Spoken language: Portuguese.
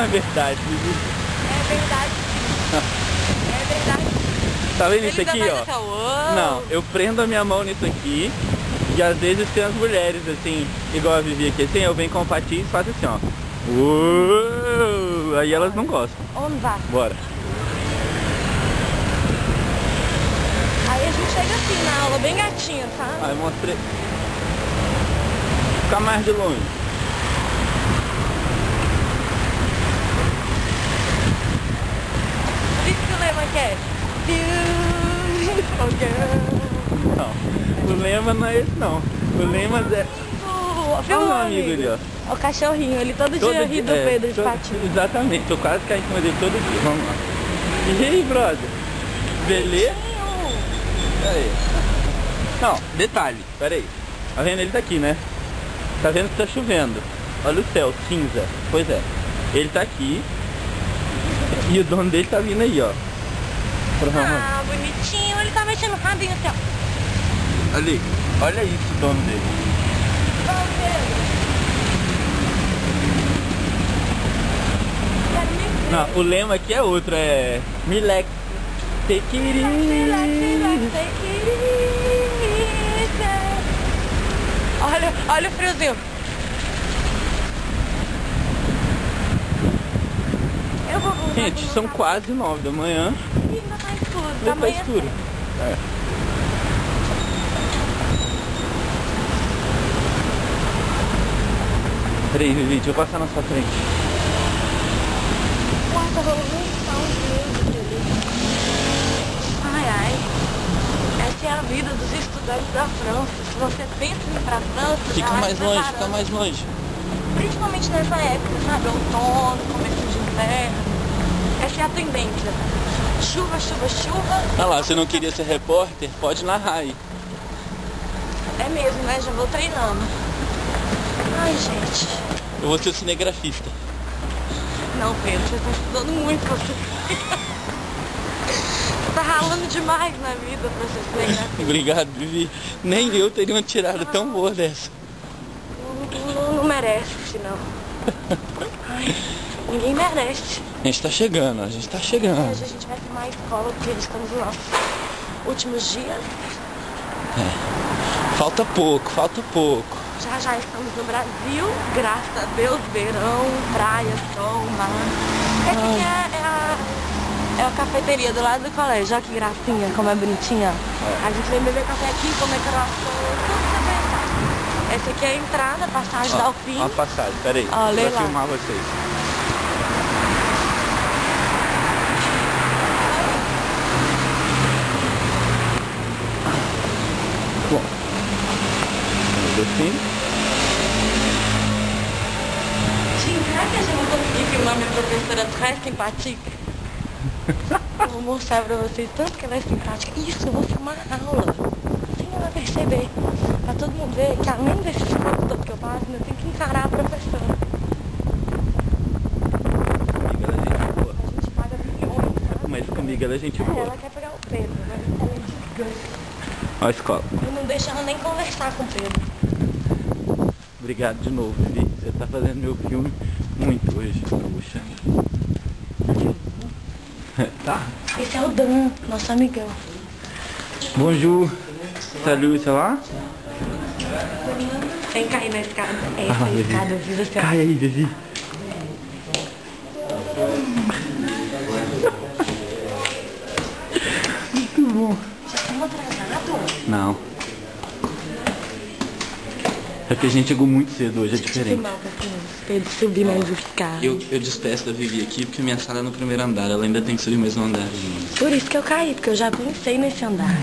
é verdade, Vivi. É verdade. É verdade. Tá vendo Ele isso aqui, ainda ó? faz essa, uou. Não, eu prendo a minha mão nisso aqui. E às vezes tem as mulheres, assim, igual a Vivi aqui, assim, eu venho com o patins e faço assim, ó. Uou! Aí elas não gostam. Onde vai? Bora. Aí a gente chega assim na aula, bem gatinho, tá? Aí mostrei. Ficar mais de longe. Por isso que o lema quer. Beautiful girl. Não, o lema não é esse não. O lema é... Olha Olha o amigo ali, ó. O cachorrinho, ele todo dia ri do Pedro de patins. Exatamente, tô quase caindo em cima dele todo dia. Vamos lá. E aí, brother? Beleza? Peraí. Não, detalhe, peraí. Tá vendo? Ele tá aqui, né? Tá vendo que tá chovendo. Olha o céu, cinza. Pois é. Ele tá aqui. E o dono dele tá vindo aí, ó. Ah, bonitinho. Ele tá mexendo o rabinho assim, ó. Ali. Olha isso, o dono dele. Vamos ver. Não, o lema aqui é outro, é... Relax. Take it easy. Relax, take it easy. Olha o friozinho. Eu vou voltar. Gente, são quase 9 da manhã. E ainda tá escuro. Ainda tá escuro. É. Peraí, Vivi, deixa eu passar na sua frente. Nossa, rolou um Ai, ai. Essa é a vida dos estudantes da França. Se você pensa em ir pra França, Fica já vai mais se longe, preparando. fica mais longe. Principalmente nessa época, sabe? Outono, começo de inverno. Essa é a tendência. Chuva, chuva, chuva. Ah lá, você não queria ser repórter? Pode narrar aí. É mesmo, né? Já vou treinando. Ai, gente. Eu vou ser o cinegrafista. Não, Pedro, você tá estudando muito pra você. Você tá ralando demais na vida pra ser cinegrafista. Obrigado, Vivi. Nem eu teria uma tirada tão boa dessa. Não merece, não. Ai, ninguém merece. A gente tá chegando, a gente tá chegando. Hoje a gente vai filmar a escola porque estamos nos nossos últimos dias. Falta pouco, falta pouco. Já já estamos no Brasil, graças a Deus, verão, praia, sol, mar. Essa aqui é a cafeteria do lado do colégio, olha que gracinha, como é bonitinha. A gente vem beber café aqui, comer croissant, tudo que você pensar. Essa aqui é a entrada, passagem da Alfim. A passagem, peraí. Ó, lê Vou lá. filmar vocês. Bom. Assim. Gente, será que a gente vai conseguir filmar minha professora très simpática? Eu vou mostrar pra vocês tanto que ela é simpática. Isso, eu vou filmar a aula. Sem ela perceber. Pra todo mundo ver que além desse esforço todo que eu faço, eu tenho que encarar a professora. Comigo ela é gente boa. A gente paga bilhões, sabe? Mas comigo ela é gente boa. Ela quer pegar o Pedro, mas ela é gigante. Olha a escola. Eu não deixo ela nem conversar com o Pedro. Obrigado de novo, Vivi. Você tá fazendo meu filme muito hoje. Puxa. Tá. Esse é o Dan, nosso amigão. Bonjour. Salut, ça va? Sem cair na escada. Essa é a Vivi. escada, viu? Assim, ó. Cai aí, Vivi. Muito bom. Já estamos atrasados? Não. É que a gente chegou muito cedo hoje, é diferente. Filmar um pouquinho. Pedro subir mais o carro. Eu despeço da Vivi aqui porque minha sala é no primeiro andar, ela ainda tem que subir mais um andar. Por isso que eu caí, porque eu já pensei nesse andar.